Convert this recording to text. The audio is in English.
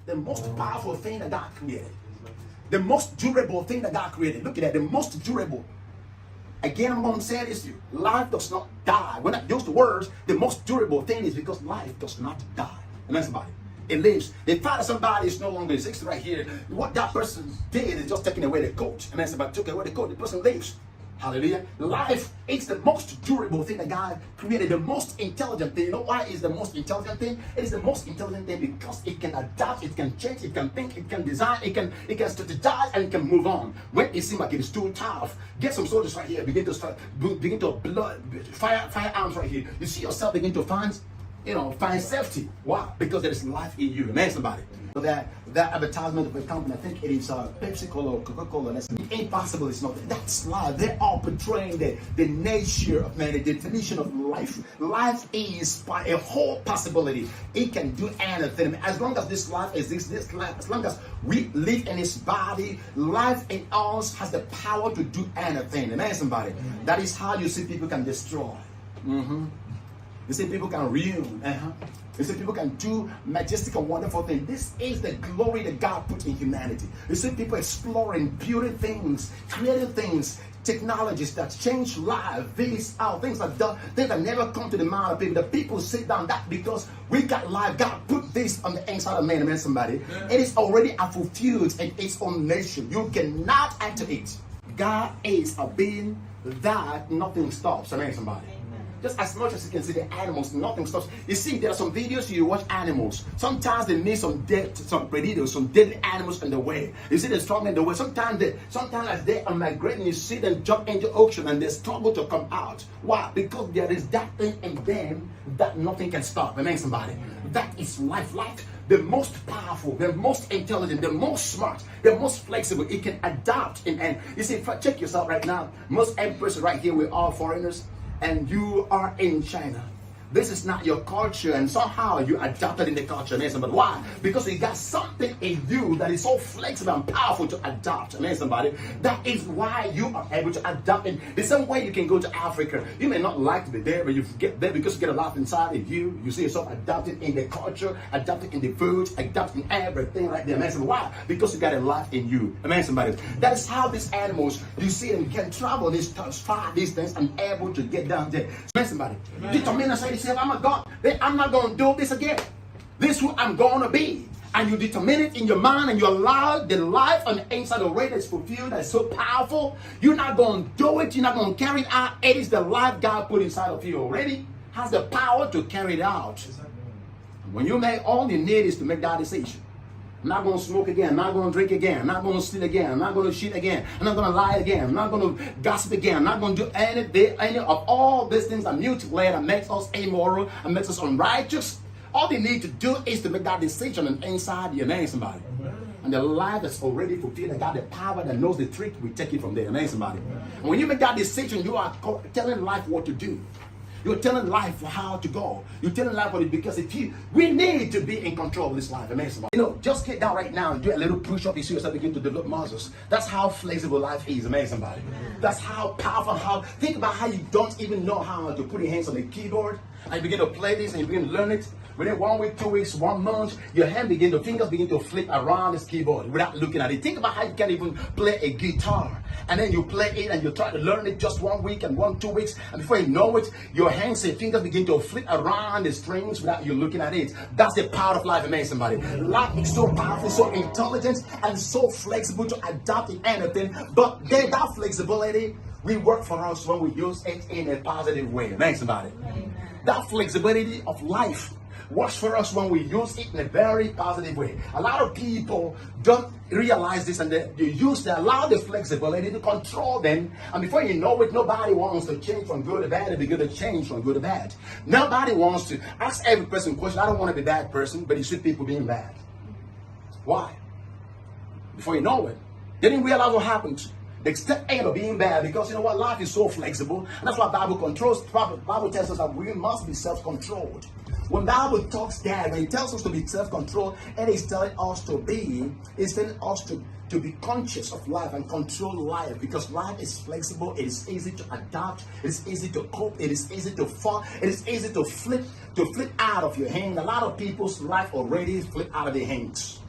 the most powerful thing that God created. The most durable thing that God created. Look at that, the most durable. Again, I'm going to say this to you. Life does not die. When I use the words, the most durable thing is because life does not die. Amen, somebody. It lives. The fact that somebody is no longer exists right here, what that person did is just taking away the coat. Amen, somebody took away the coat. The person lives. Hallelujah. Life is the most durable thing that God created, the most intelligent thing. You know why it's the most intelligent thing? It is the most intelligent thing because it can adapt, it can change, it can think, it can design, it can strategize, and it can move on. When it seems like it is too tough, get some soldiers right here, begin to firearms right here. You see yourself begin to find safety. Why? Because there is life in you. Amen, somebody. So that advertisement of a company, I think it is Pepsi-Cola or Coca-Cola. That's impossible. It's not. That's life. They are portraying the nature of man, the definition of life. Life is a whole possibility. It can do anything. As long as this life exists, this life, as long as we live in this body, life in us has the power to do anything. Amen, somebody. That is how you see people can destroy. You see people can ruin. You see people can do majestic and wonderful things. This is the glory that God put in humanity. You see people exploring, building things, creating things, technologies that change life. These are things that never come to the mind of people. The people sit down that because we got life. God put this on the inside of man. Amen, somebody. Yeah. It is already fulfilled in its own nation. You cannot enter it. God is a being that nothing stops. Amen, somebody. Just as much as you can see the animals, nothing stops. You see, there are some videos you watch animals. Sometimes they meet some predators, some deadly animals in the way. You see they're strong in the way. Sometimes as they are migrating, you see them jump into the ocean and they struggle to come out. Why? Because there is that thing in them that nothing can stop. Amen, somebody. That is life. Life, the most powerful, the most intelligent, the most smart, the most flexible. It can adapt. And you see, check yourself right now. Most emperors right here, we're all foreigners. And you are in China. This is not your culture, and somehow you adapted in the culture. Amen, somebody. Why? Because you got something in you that is so flexible and powerful to adapt. Amen, somebody. That is why you are able to adapt. In the same way you can go to Africa. You may not like to be there, but you get there because you get a lot inside of you. You see yourself adapted in the culture, adapted in the food, adapted in everything right there. Amen, somebody. Why? Because you got a life in you. Amen, somebody. That is how these animals, you see them, can travel these far distance and able to get down there. Amen, somebody. Determine I'm a God. I'm not going to do this again. This is who I'm going to be. And you determine it in your mind and you allow the life on the inside of it that's fulfilled, that's so powerful. You're not going to do it. You're not going to carry it out. It is the life God put inside of you already. Has the power to carry it out. When you make, all you need is to make that decision. I'm not going to smoke again. I'm not going to drink again. I'm not going to steal again. I'm not going to cheat again. I'm not going to lie again. I'm not going to gossip again. I'm not going to do any of all these things that mutilate and makes us immoral and makes us unrighteous. All you need to do is to make that decision and inside your name, somebody. And the life that's already fulfilled, that got the power that knows the trick, we take it from there. Amen, somebody. And when you make that decision, you are telling life what to do. You're telling life how to go. You're telling life what it, because we need to be in control of this life. Amen, somebody. Just get down right now and do a little push-up. You see yourself begin to develop muscles. That's how flexible life is. Amen, somebody. That's how powerful. Think about how you don't even know how to put your hands on the keyboard. And you begin to play this and you begin to learn it. Within 1 week, 2 weeks, 1 month, your fingers begin to flip around this keyboard without looking at it. Think about how you can even play a guitar. And then you play it and you try to learn it just 1 week and 2 weeks. And before you know it, your hands and fingers begin to flip around the strings without you looking at it. That's the power of life. Amen, somebody. Life is so powerful, so intelligent, and so flexible to adapt in anything. But that flexibility, we work for us when we use it in a positive way. Amen, somebody. That flexibility of life works for us when we use it in a very positive way. A lot of people don't realize this, and they allow the flexibility to control them. And before you know it, nobody wants to change from good to bad. They begin to change from good to bad. Nobody wants to ask every person question. I don't want to be a bad person, but you see people being bad. Why? Before you know it, they didn't realize what happened. They step in of being bad because you know what? Life is so flexible. And that's why Bible tells us that we must be self-controlled. When Bible talks that, when it tells us to be self-controlled, it is telling us to be conscious of life and control life, because life is flexible. It is easy to adapt. It is easy to cope. It is easy to fall. It is easy to flip out of your hand. A lot of people's life already flip out of their hands.